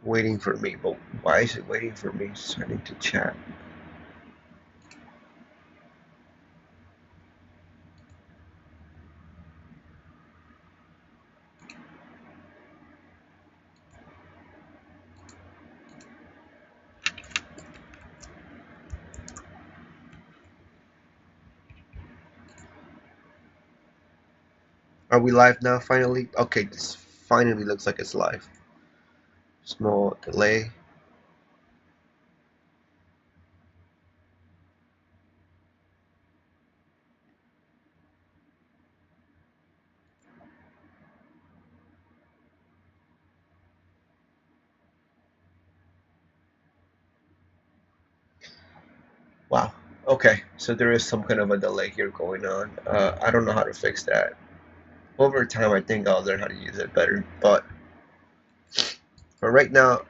waiting for me, but why is it waiting for me? Starting to chat. Are we live now finally? Okay, this finally looks like it's live. Small delay. Wow. Okay, so there is some kind of a delay here going on. I don't know how to fix that. Over time, I think I'll learn how to use it better. But for right now,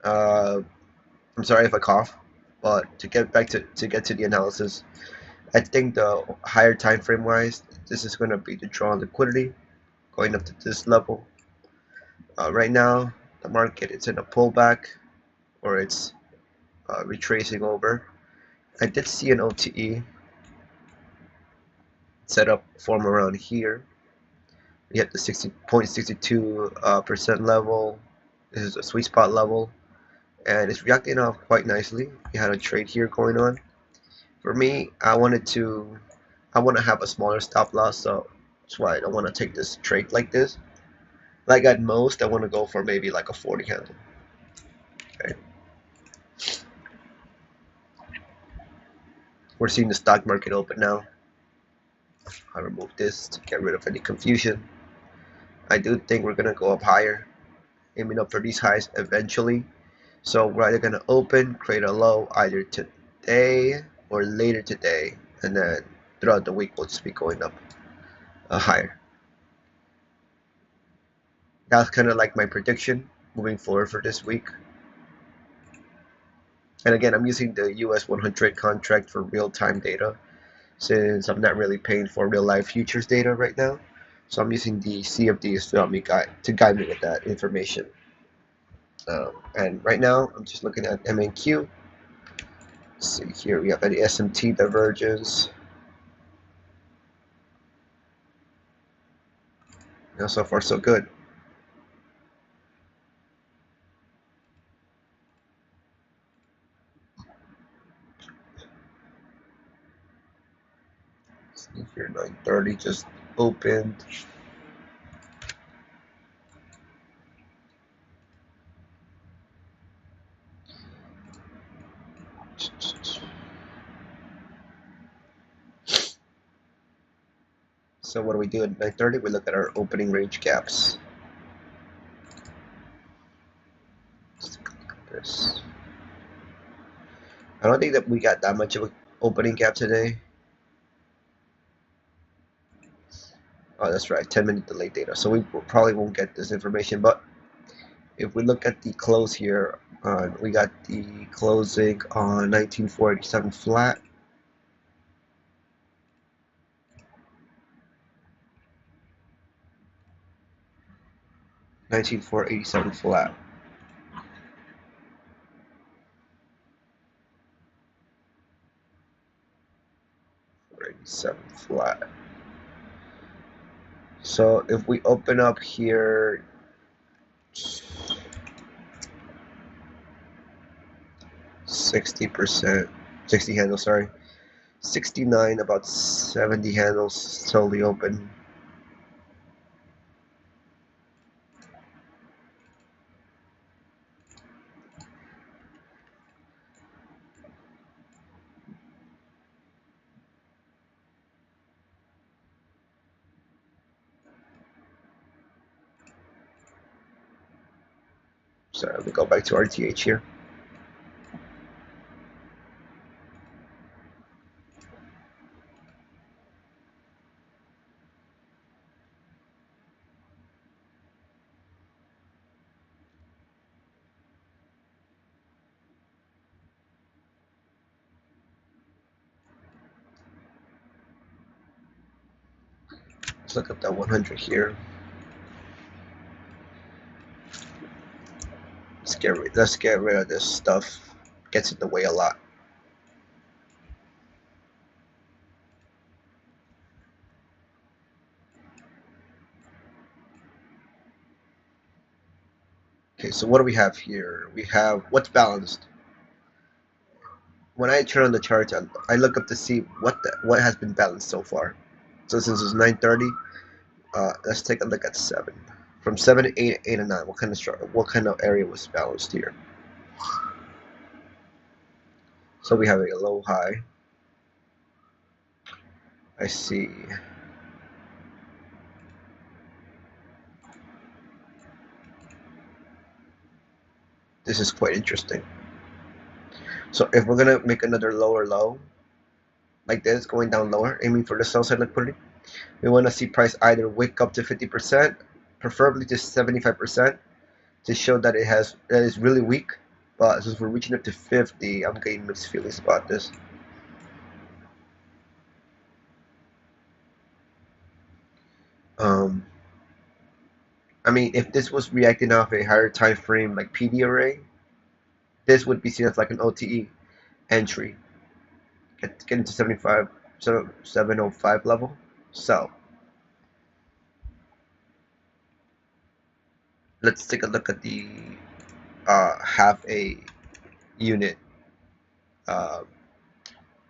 uh, I'm sorry if I cough. But to get back to get to the analysis, I think the higher time frame wise, this is going to be the draw liquidity going up to this level. Right now, the market is in a pullback or it's retracing over. I did see an OTE set up form around here. We hit the 60.62% level. This is a sweet spot level, and it's reacting off quite nicely. We had a trade here going on. For me, I want to have a smaller stop loss, so that's why I don't want to take this trade like this. Like at most, I want to go for maybe like a 40 handle. Okay. We're seeing the stock market open now. I remove this to get rid of any confusion. I do think we're gonna go up higher, aiming up for these highs eventually. So we're either gonna open, create a low either today or later today, and then throughout the week we'll just be going up higher. That's kind of like my prediction moving forward for this week. And again, I'm using the US 100 contract for real-time data since I'm not really paying for real-life futures data right now. So I'm using the CFDs to help me to guide me with that information. And right now, I'm just looking at MNQ. Let's see here, we have any SMT divergence. So far, so good. Let's see here, 9:30 just opened. So what do we do at 9:30? We look at our opening range gaps. Let's look at this. I don't think that we got that much of an opening gap today. Oh, that's right, 10-minute delay data. So we probably won't get this information. But if we look at the close here, we got the closing on 1947 flat. 19487 flat. 487 flat. So if we open up here, 60%, 60 handles, sorry. 69, about 70 handles totally open. So let me go back to RTH here. Let's look up that 100 here. let's get rid of this stuff. Gets in the way a lot. Okay, so what do we have here? We have what's balanced. When I turn on the charts, I look up to see what has been balanced so far. So since it's 9:30, let's take a look at 7. From 7 to 8, 8 and 9, what kind of area was balanced here? So we have a low high. I see. This is quite interesting. So if we're gonna make another lower low, like this, going down lower, aiming for the sell side liquidity, we want to see price either wake up to 50%, preferably to 75%, to show that that is really weak. But since we're reaching up to 50, I'm getting mixed feelings about this. Um, I mean, if this was reacting off a higher time frame like PD array, this would be seen as like an OTE entry. Get into 75, 705 level. So let's take a look at the half a unit uh,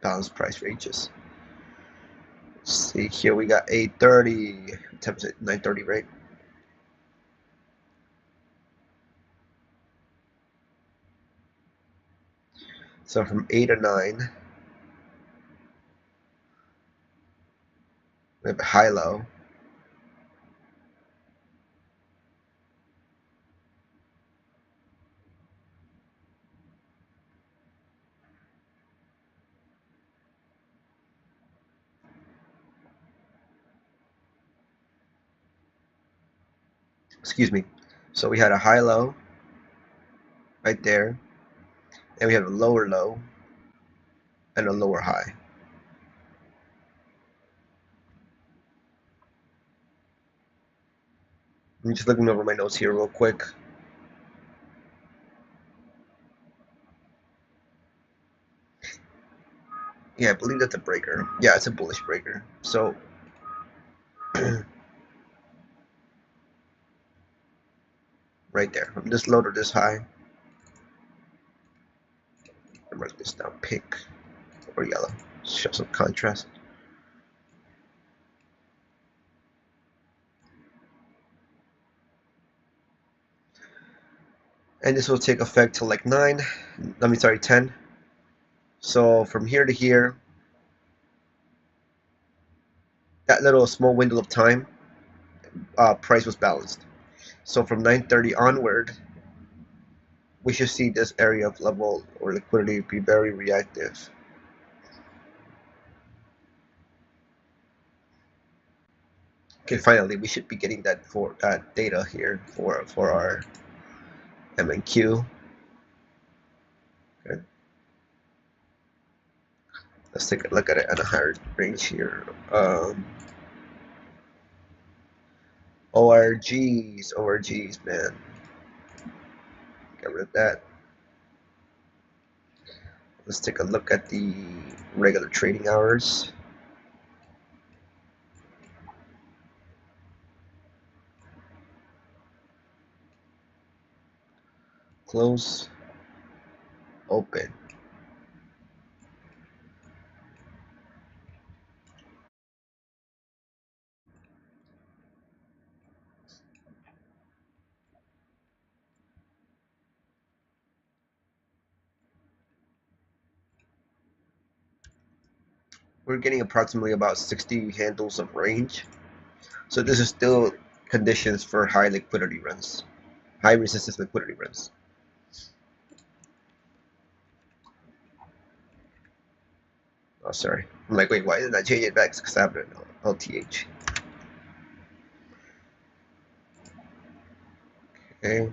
balance price ranges. Let's see here, we got 830 times 930, right? So from 8 to 9, we have a high low. Excuse me. So we had a high low right there, and we have a lower low and a lower high. I'm just looking over my notes here real quick. Yeah, I believe that's a breaker. Yeah, it's a bullish breaker. So right there, from this low to this high, I mark this down pink or yellow. Show some contrast. And this will take effect till like 9. Let me sorry, 10. So from here to here, that little small window of time, price was balanced. So from 9:30 onward, we should see this area of level or liquidity be very reactive. Okay, finally, we should be getting that for that data here for our MNQ. Okay. Let's take a look at it at a higher range here. ORGs, man. Get rid of that. Let's take a look at the regular trading hours. Close, open. We're getting approximately about 60 handles of range. So this is still conditions for high liquidity runs, high resistance liquidity runs. Oh, sorry. I'm like, wait, why did I change it back? Because I have an LTH. Okay.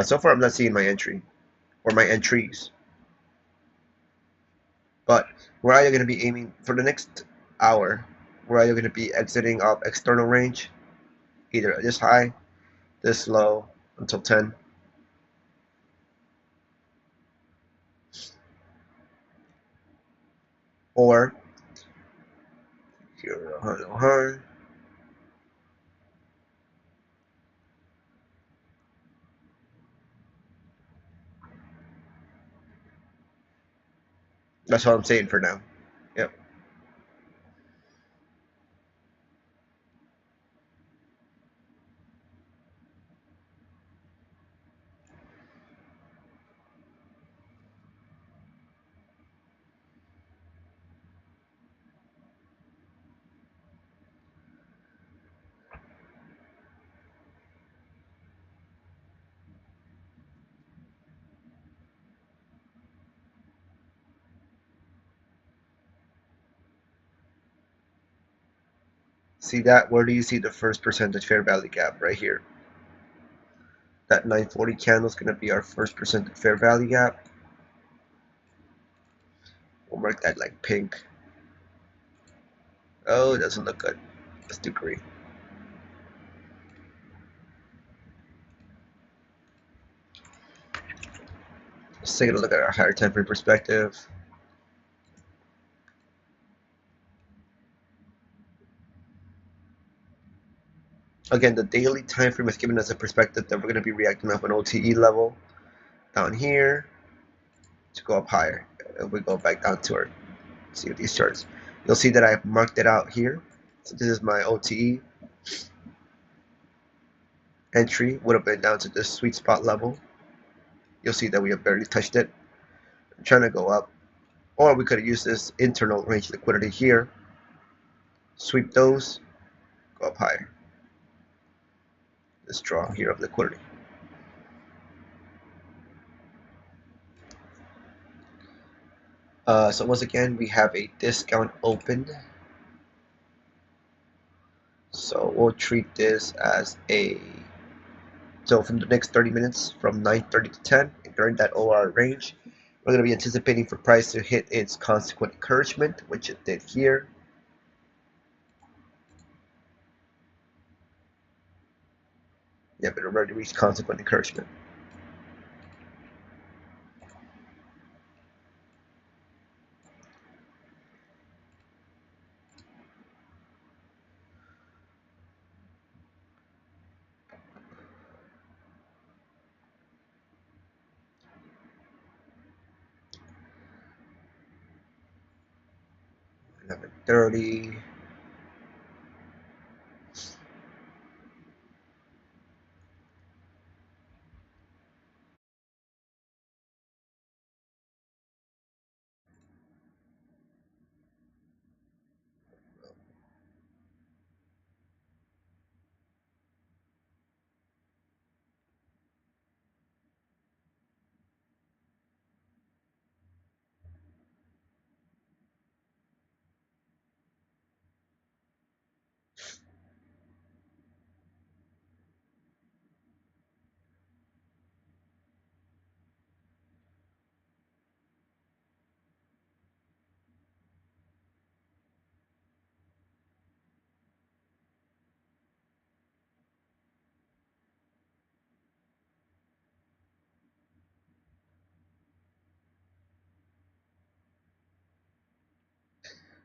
So far I'm not seeing my entry or my entries, but we're either going to be aiming for the next hour. we're either going to be exiting off external range, either this high, this low until 10, or here, high. That's what I'm saying for now. Yep. See that? Where do you see the first percentage fair value gap? Right here. That 940 candle is going to be our first percentage fair value gap. We'll mark that like pink. Oh, it doesn't look good. Let's do green. Let's take a look at our higher time frame perspective. Again, the daily time frame is giving us a perspective that we're going to be reacting off an OTE level down here to go up higher. If we go back down to our see these charts, you'll see that I've marked it out here. So this is my OTE entry. Would have been down to this sweet spot level. You'll see that we have barely touched it. I'm trying to go up, or we could have used this internal range liquidity here. Sweep those, go up higher. This draw here of liquidity. So once again, we have a discount open. So we'll treat this as a, so from the next 30 minutes, from 9:30 to 10, during that OR range, we're going to be anticipating for price to hit its consequent encouragement, which it did here. Yeah, but it already reached consequent encouragement. Number 30.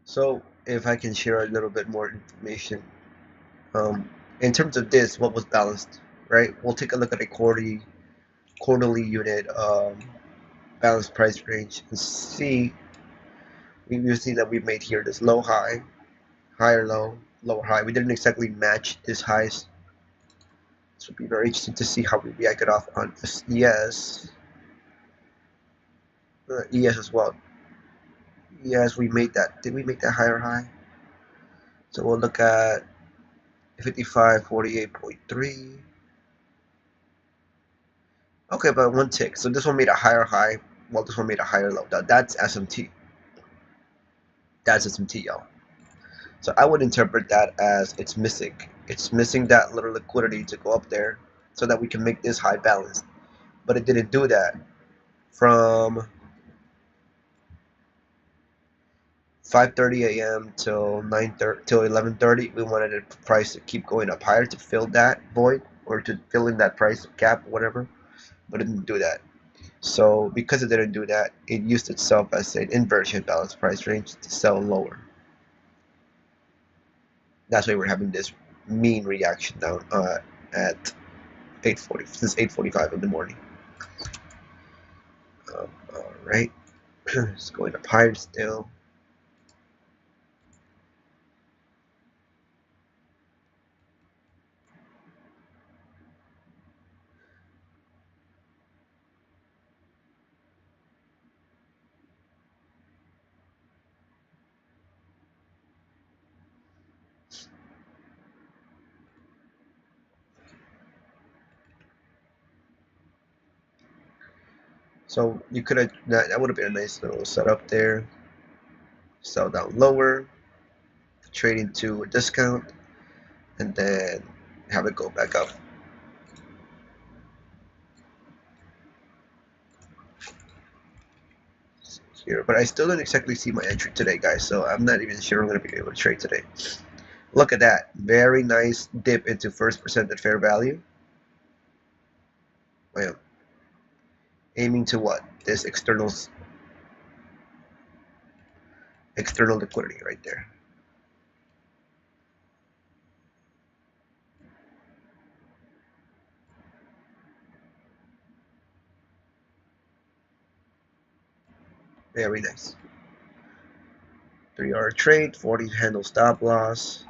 So if I can share a little bit more information, in terms of this, what was balanced, right? We'll take a look at a quarterly unit balanced price range and see. We will see that we made here this low high, higher low, lower high. We didn't exactly match this highs. This would be very interesting to see how we reacted off on this ES. ES as well. ES, we made that. Did we make that higher high? So we'll look at 5548.3. Okay, but one tick. So this one made a higher high, while this one made a higher low. That's SMT. That's SMT, y'all. So I would interpret that as it's missing. It's missing that little liquidity to go up there so that we can make this high balanced. But it didn't do that. From 5:30 a.m. till 9:30 till 11:30. We wanted the price to keep going up higher to fill that void or to fill in that price gap, whatever. But it didn't do that. So because it didn't do that, it used itself as an inversion balanced price range to sell lower. That's why we're having this mean reaction down at 8:40 since 8:45 in the morning. All right, it's going up higher still. So you could have that would have been a nice little setup there. Sell down lower, trade into a discount, and then have it go back up. Here, but I still don't exactly see my entry today, guys. So I'm not even sure I'm going to be able to trade today. Look at that, very nice dip into first percent at fair value. Well, aiming to what? This external liquidity right there. Very nice. 3-hour trade, 40 handle stop loss.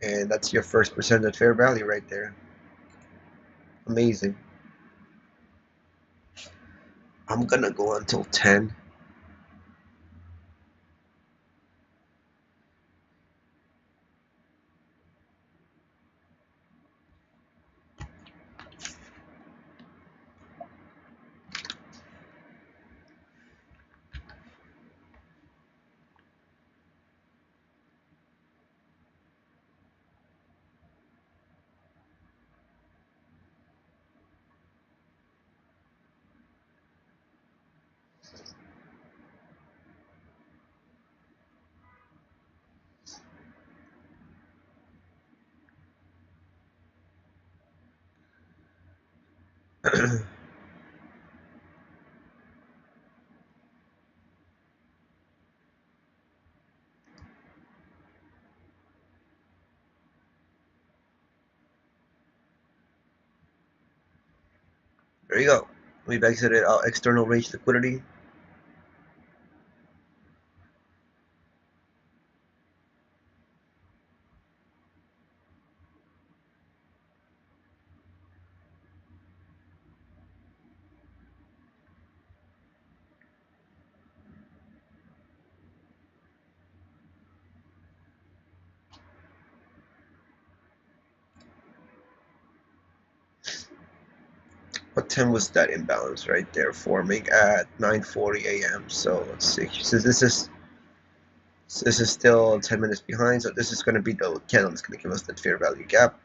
And that's your first percent at fair value right there. Amazing. I'm gonna go until 10. There you go. We've exited our external range liquidity. What time was that imbalance right there forming at 9:40 a.m.? So let's see. So this is still 10 minutes behind. So this is going to be the candle that's going to give us that fair value gap.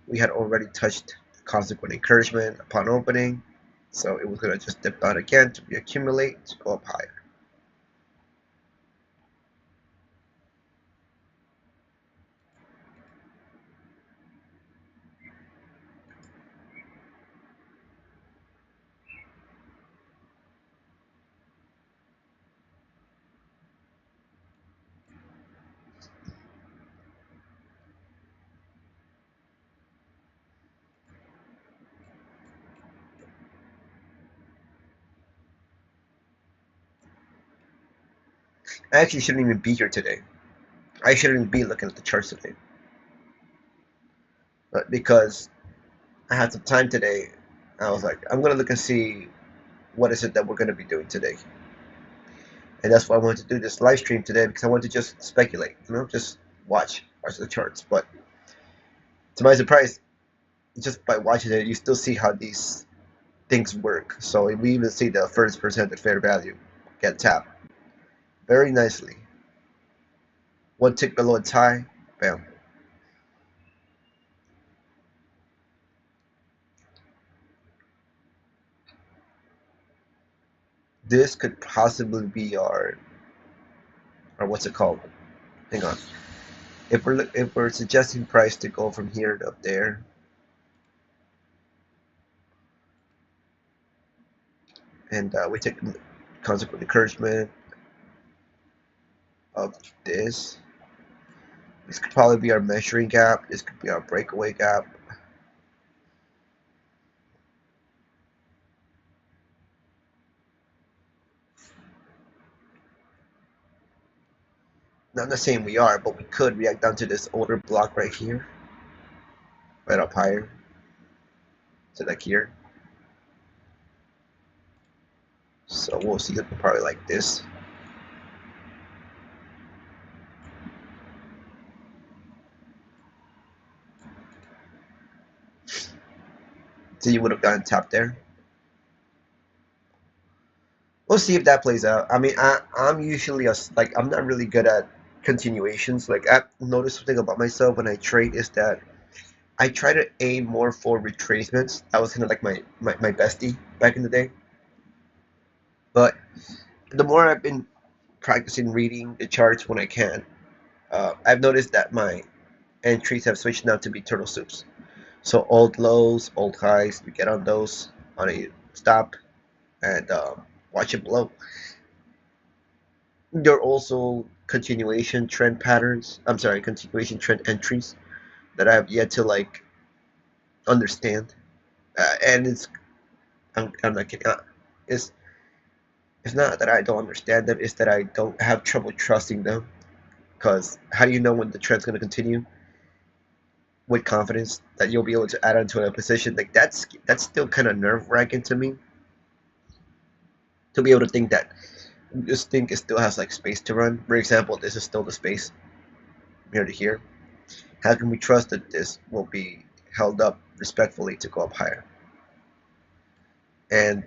We had already touched consequent encouragement upon opening, so it was going to just dip out again to reaccumulate to go up higher. I actually shouldn't even be here today. I shouldn't be looking at the charts today, but because I had some time today, I was like, I'm going to look and see what is it that we're going to be doing today. And that's why I wanted to do this live stream today, because I wanted to just speculate, just watch the charts. But to my surprise, just by watching it, you still see how these things work. So we even see the first percent at fair value get tapped very nicely. One tick below its high, bam. this could possibly be our, or what's it called? Hang on. If we're suggesting price to go from here to up there, and we take consequent encouragement of this. This could probably be our measuring gap. This could be our breakaway gap. Not the same we are, but we could react down to this older block right here, right up higher, to like here. So we'll see it probably like this. So you would have gotten tapped there. We'll see if that plays out. I mean, I'm usually like I'm not really good at continuations. Like I've noticed something about myself when I trade is that I try to aim more for retracements. That was kind of like my bestie back in the day. But the more I've been practicing reading the charts when I can, I've noticed that my entries have switched now to be turtle soups. So old lows, old highs, you get on those on a stop and watch it blow. There are also continuation trend patterns. I'm sorry, continuation trend entries that I have yet to like understand. And I'm not kidding. It's it's not that I don't understand them. It's that I don't have trouble trusting them. Because how do you know when the trend's going to continue with confidence that you'll be able to add onto a position? Like that's still kind of nerve wracking to me to be able to think that this thing still has like space to run. For example, this is still the space here to here. How can we trust that this will be held up respectfully to go up higher? And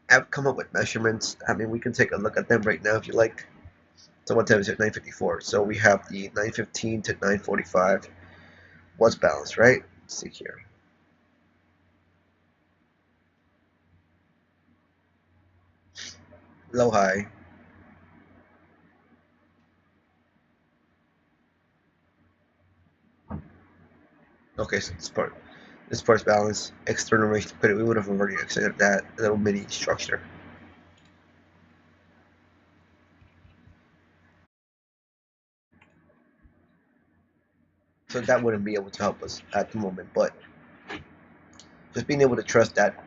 I've come up with measurements. I mean, we can take a look at them right now if you like. So what time is it? 9:54. So we have the 9:15 to 9:45. What's balanced, right? Let's see here. Low high. Okay, so this part's balanced. External range liquidity. We would have already accepted that little mini structure. So that wouldn't be able to help us at the moment, but just being able to trust that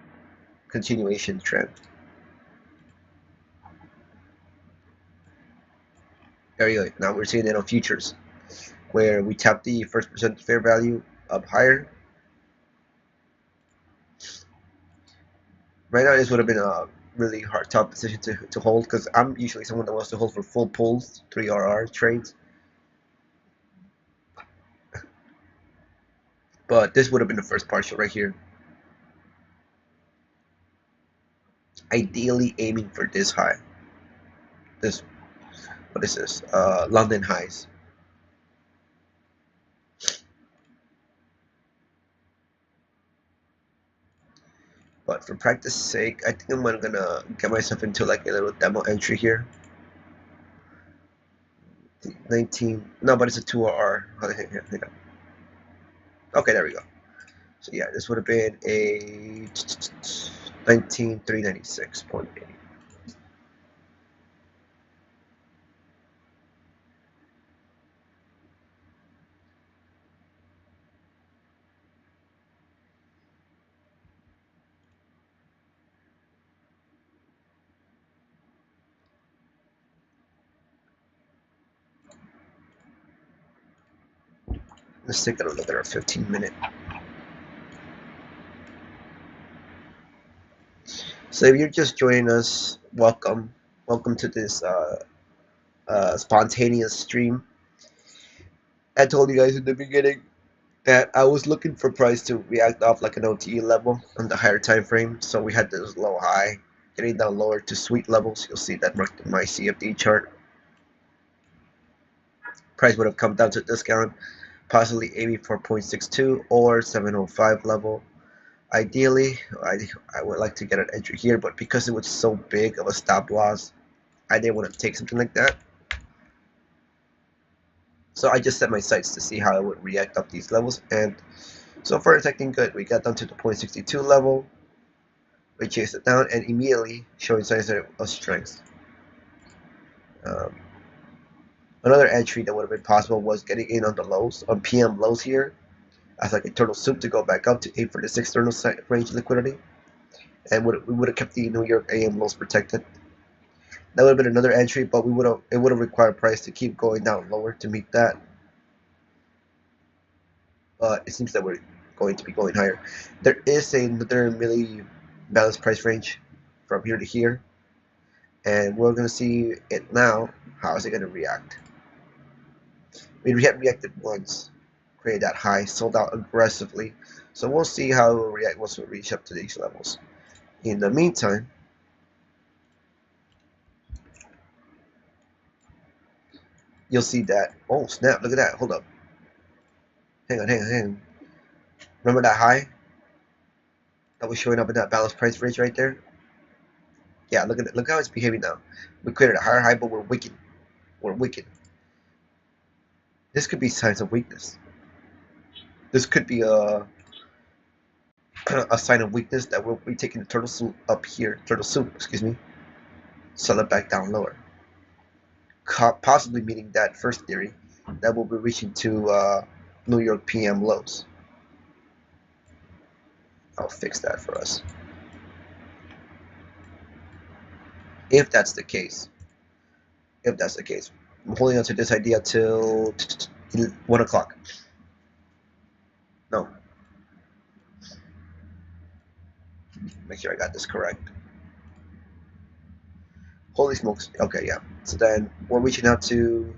continuation trend. There you go. Now we're seeing it on futures, where we tap the first percent fair value up higher. Right now, this would have been a really hard, tough position to hold because I'm usually someone that wants to hold for full pulls, 3RR trades. But this would have been the first partial right here. Ideally aiming for this high. This, what is this? London highs. But for practice sake, I think I'm gonna get myself into like a little demo entry here. 19. No, but it's a 2RR. Okay, there we go. So yeah, this would have been a 19396.8. Let's take a look at our 15-minute. So if you're just joining us, welcome. Welcome to this spontaneous stream. I told you guys in the beginning that I was looking for price to react off like an OTE level on the higher time frame. So we had this low high, getting down lower to sweet levels. You'll see that marked in my CFD chart. Price would have come down to a discount, possibly 84.62 or 705 level. Ideally, I would like to get an entry here, but because it was so big of a stop loss, I didn't want to take something like that. So I just set my sights to see how it would react up these levels, and so far it's acting good. We got down to the 0.62 level, we chased it down, and immediately showing signs of strength. Um, Another entry that would have been possible was getting in on the lows, on PM lows here, as like a turtle soup to go back up to aim for the 6 turtle range liquidity, and we would have kept the New York AM lows protected. That would have been another entry, but it would have required price to keep going down lower to meet that. But it seems that we're going to be going higher. There is another really balanced price range from here to here, and we're going to see it now. How is it going to react? We had reacted once, created that high, sold out aggressively. So we'll see how it will react once we reach up to these levels. In the meantime, you'll see that, oh snap, look at that, hold up. Hang on. Remember that high that was showing up in that balanced price range right there? Yeah, look at it. Look how it's behaving now. We created a higher high, but we're wicked. We're wicked. This could be signs of weakness. This could be a sign of weakness that we'll be taking the turtle soup up here. Turtle soup, excuse me. Sell it back down lower. Possibly meeting that first theory that we'll be reaching to New York PM lows. I'll fix that for us. If that's the case, I'm holding on to this idea till 1 o'clock. No, make sure I got this correct. Holy smokes. Okay, yeah. So then we're reaching out to.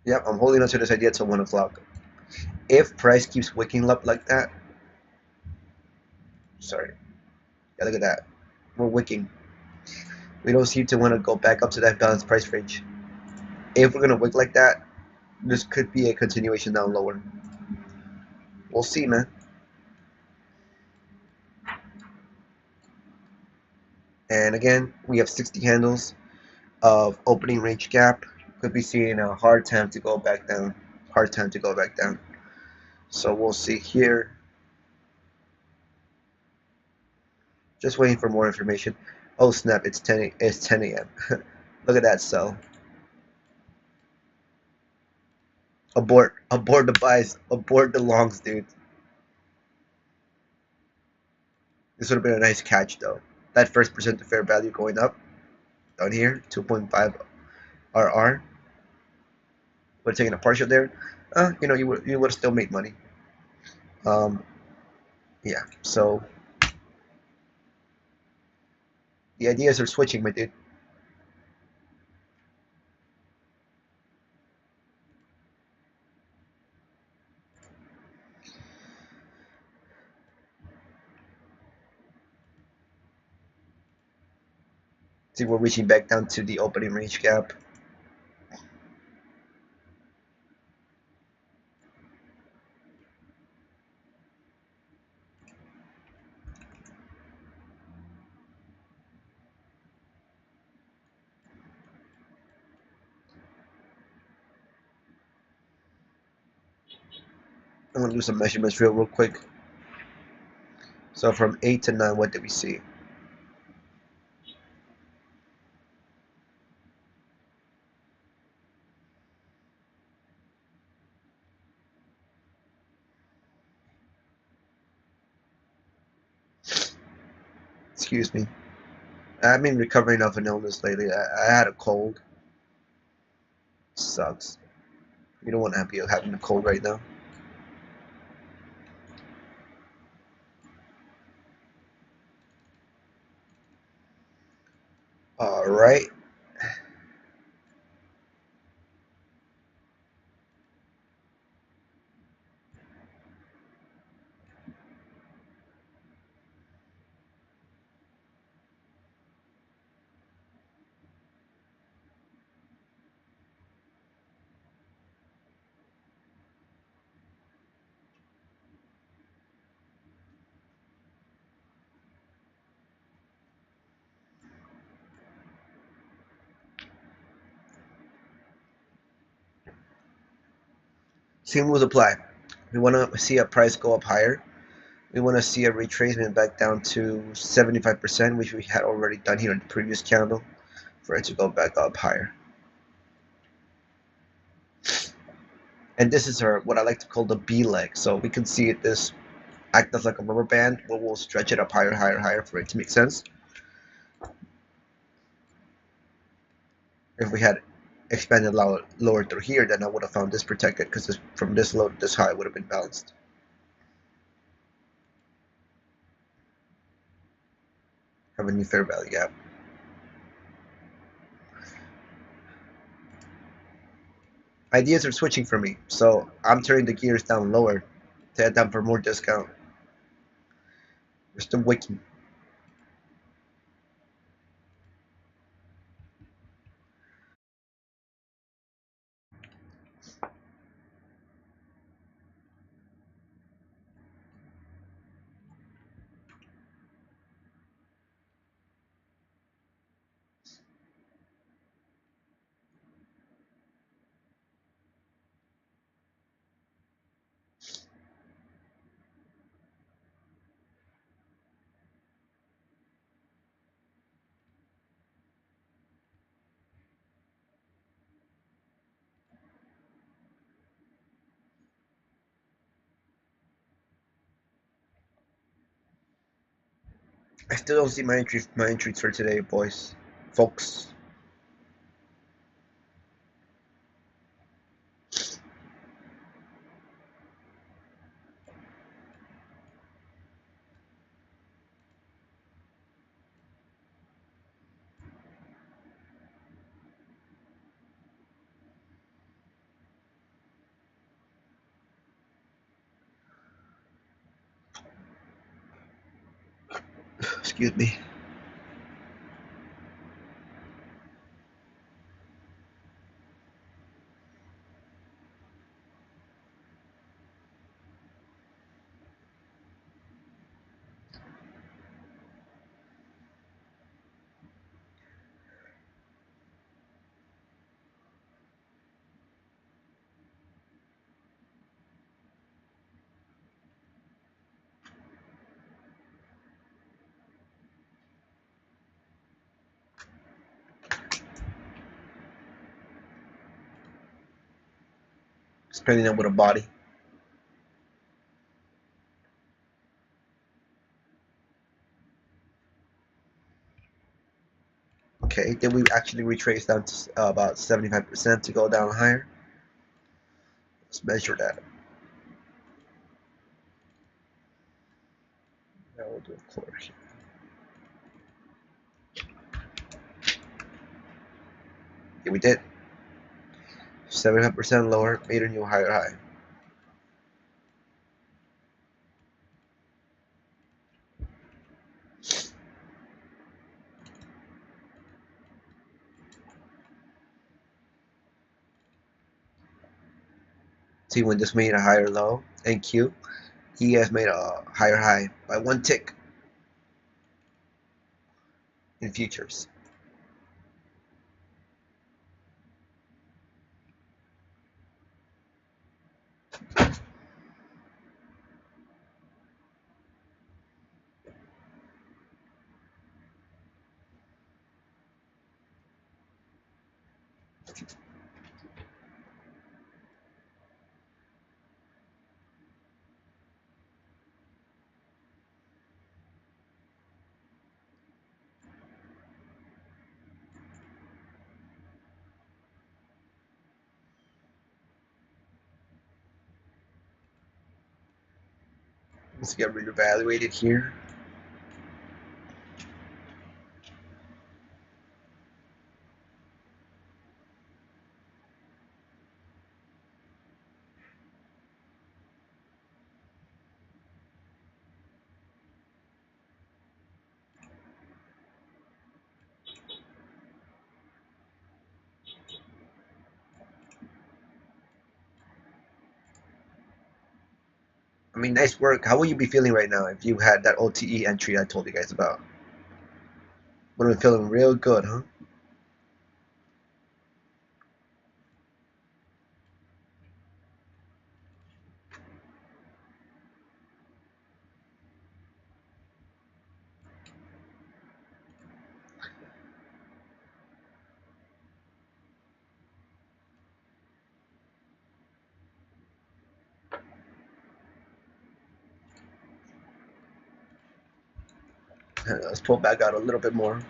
Yep, I'm holding on to this idea till 1 o'clock. If price keeps wicking up like that. Sorry. Yeah, look at that. We're wicking. We don't seem to want to go back up to that balanced price range. If we're going to wick like that, this could be a continuation down lower. We'll see, man. And again, we have 60 handles of opening range gap. Could be seeing a hard time to go back down. Hard time to go back down. So we'll see here. Just waiting for more information. Oh snap! It's 10 a.m. Look at that sell. Abort the buys. Abort the longs, dude. This would have been a nice catch though. That first percent to fair value going up down here, 2.5 RR. Would have taken a partial there. You would have still made money. Um, yeah. So the ideas are switching, my dude. See, we're reaching back down to the opening range gap. I'm gonna do some measurements real quick. So from 8 to 9, what did we see? Excuse me. I've been recovering off an illness lately. I had a cold. Sucks. You don't want to be having a cold right now. All right. Same rules apply. We want to see a price go up higher. We want to see a retracement back down to 75%, which we had already done here in the previous candle, for it to go back up higher. And this is our what I like to call the B leg. So we can see this act as like a rubber band, where we'll stretch it up higher, higher, higher for it to make sense. If we had expanded lower through here, then I would have found this protected, because from this low to this high would have been balanced. Have a new fair value gap. Ideas are switching for me, so I'm turning the gears down lower to head down for more discount. We're still waiting. I still don't see my entries for today, boys, folks. Excuse me. Spinning up with a body. Okay, then we actually retrace down to about 75% to go down higher. Let's measure that. Now we'll do a quarter here. Yeah, we did. 75% lower, made a new higher high. See, when this made a higher low, NQ, he has made a higher high by one tick in futures. Let's get reevaluated here. I mean, nice work. How would you be feeling right now if you had that OTE entry I told you guys about? Would have been feeling real good, huh? Let's pull back out a little bit more.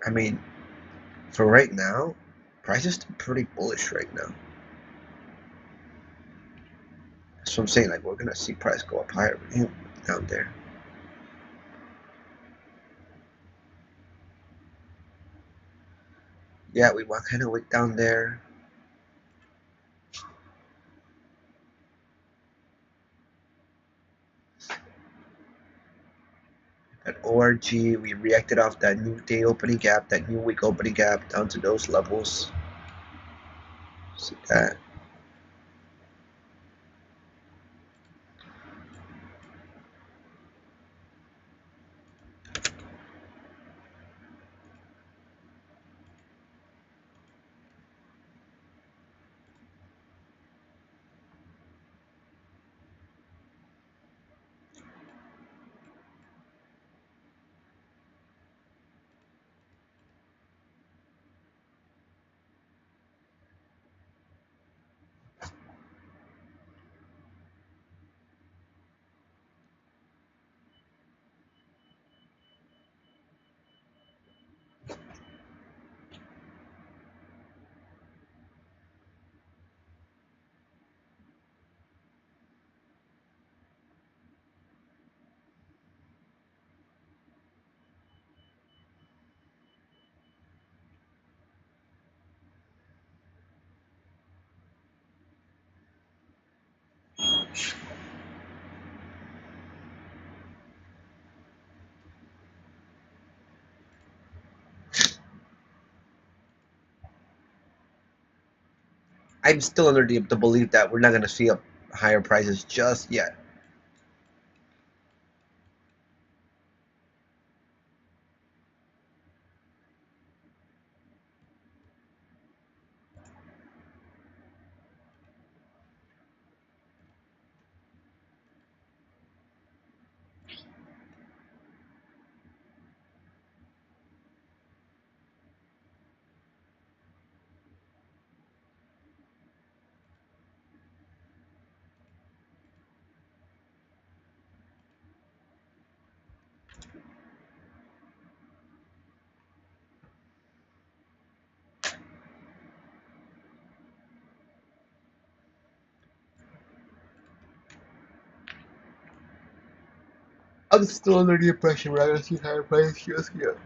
I mean, for right now, price is still pretty bullish right now. That's what I'm saying. Like, we're gonna see price go up higher down there. Yeah, we want kind of wick down there. At ORG, we reacted off that new day opening gap, that new week opening gap, down to those levels. See that? I'm still under the belief that we're not gonna see up higher prices just yet. I'm still under the impression we're not gonna see higher prices just yet.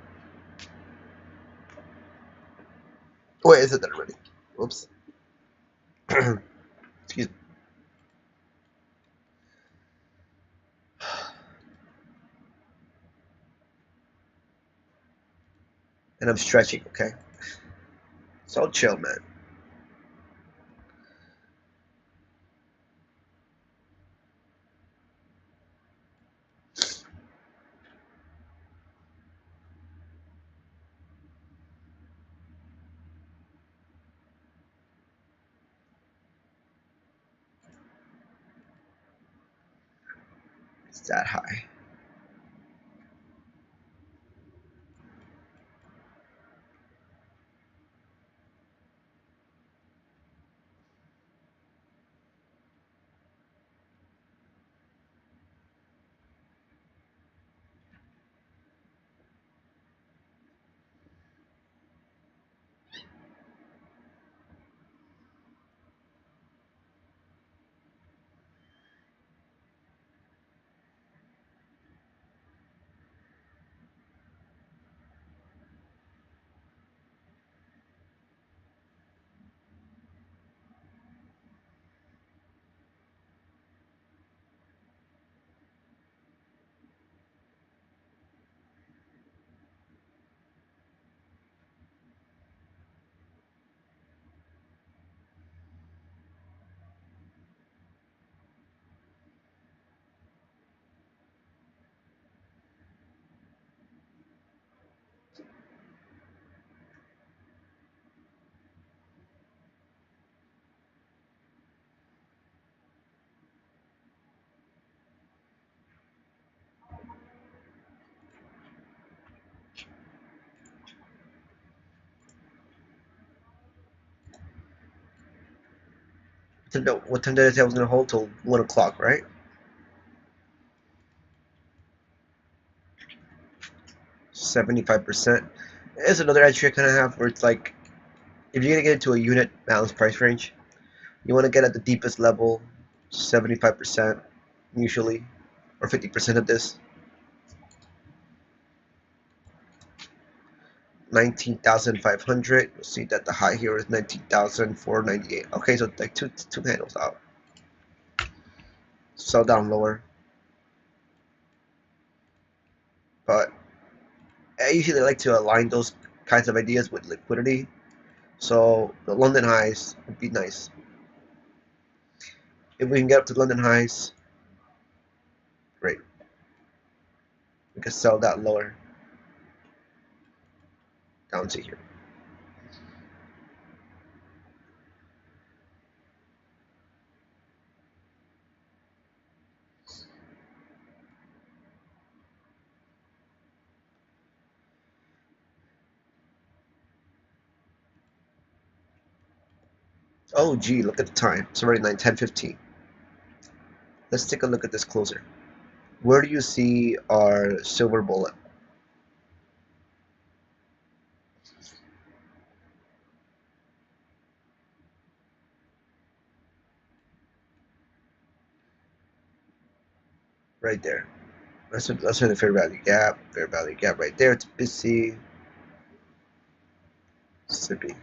Wait, is it that already? Whoops. Excuse me. And I'm stretching, okay? So chill, man. It's that high. What time did I say I was gonna hold till 1 o'clock, right? 75%. There's another entry I kind of have where it's like if you're gonna get into a unit balance price range, you want to get at the deepest level, 75% usually, or 50% of this. 19,500. You'll see that the high here is 19,498. Okay, so like two handles out. Sell down lower. But I usually like to align those kinds of ideas with liquidity. So the London highs would be nice. If we can get up to London highs, great. We can sell that lower down to here. Oh, gee, look at the time. It's already 10:15. Let's take a look at this closer. Where do you see our silver bullet? Right there. That's the fair value gap. Fair value gap right there. It's busy. Mississippi.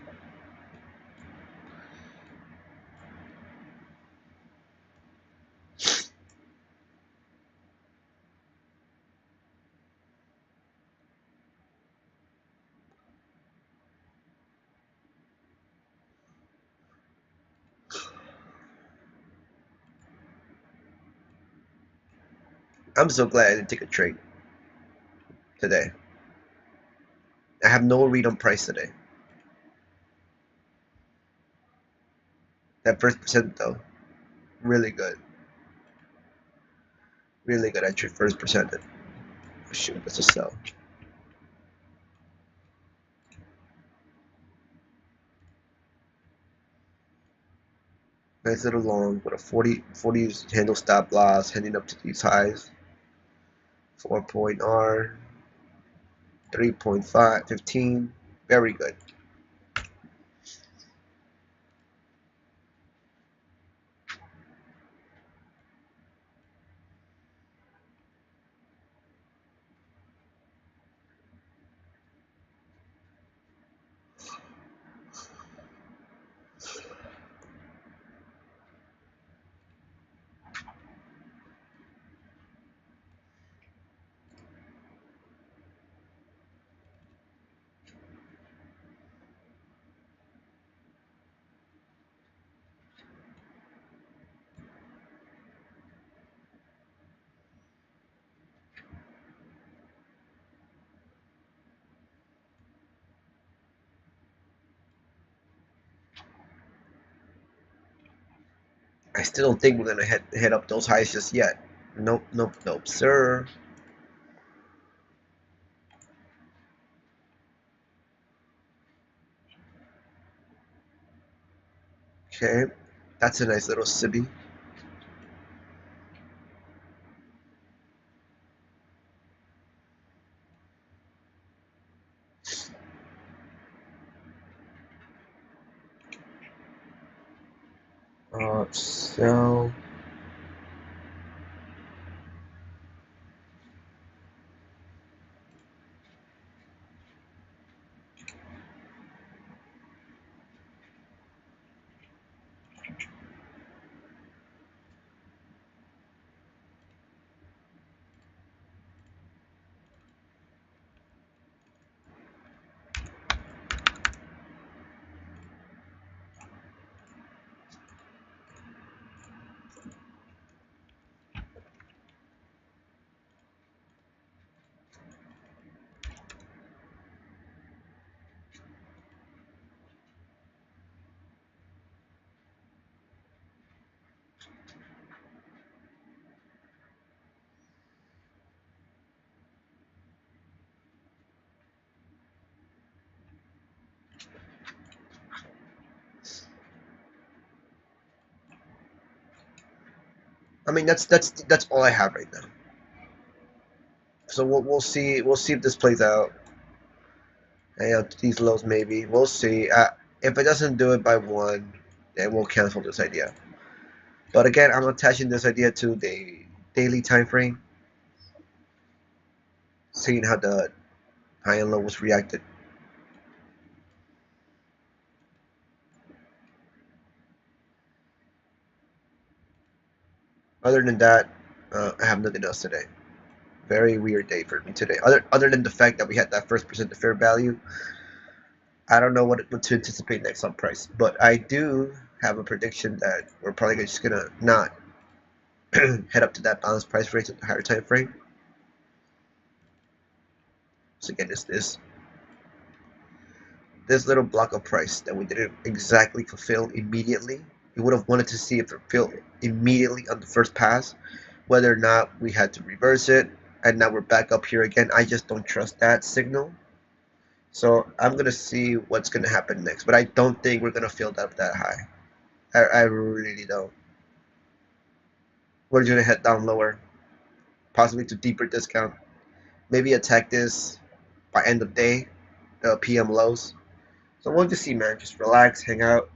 I'm so glad I didn't take a trade today. I have no read on price today. That first percent though, really good. Really good entry first percent. Shoot, let's just sell. Nice little long with a 40 handle stop loss heading up to these highs. 4 point R, 3.5, 15. Very good. I still don't think we're gonna head up those highs just yet. Nope, nope, nope, sir. Okay, that's a nice little sibby. So I mean, that's all I have right now. So we'll see if this plays out. And these lows maybe we'll see. If it doesn't do it by one, then we'll cancel this idea. But again, I'm attaching this idea to the daily time frame, seeing how the high and low was reacted. Other than that, I have nothing else today. Very weird day for me today. Other than the fact that we had that first percent of fair value, I don't know what to anticipate next on price. But I do have a prediction that we're probably just gonna not head up to that balanced price range at the higher time frame. So again, this little block of price that we didn't exactly fulfill immediately. We would have wanted to see it fulfill immediately on the first pass, whether or not we had to reverse it, and now we're back up here again. I just don't trust that signal. So I'm gonna see what's gonna happen next, but I don't think we're gonna fill that up that high. I really don't. We're gonna head down lower, possibly to deeper discount. Maybe attack this by end of day, the PM lows. So we'll just see, man. Just relax, hang out,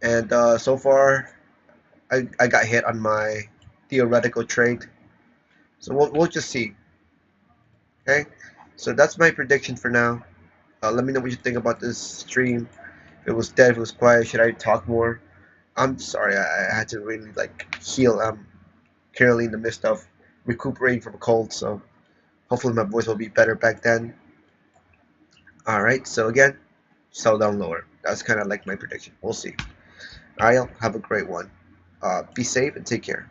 and so far I got hit on my theoretical trade. So we'll just see. Okay. So that's my prediction for now. Let me know what you think about this stream. If it was dead, if it was quiet, should I talk more? I'm sorry, I had to really like heal. I'm currently in the midst of recuperating from a cold, so hopefully my voice will be better back then. Alright, so again, sell down lower. That's kind of like my prediction. We'll see. Alright, have a great one. Be safe and take care.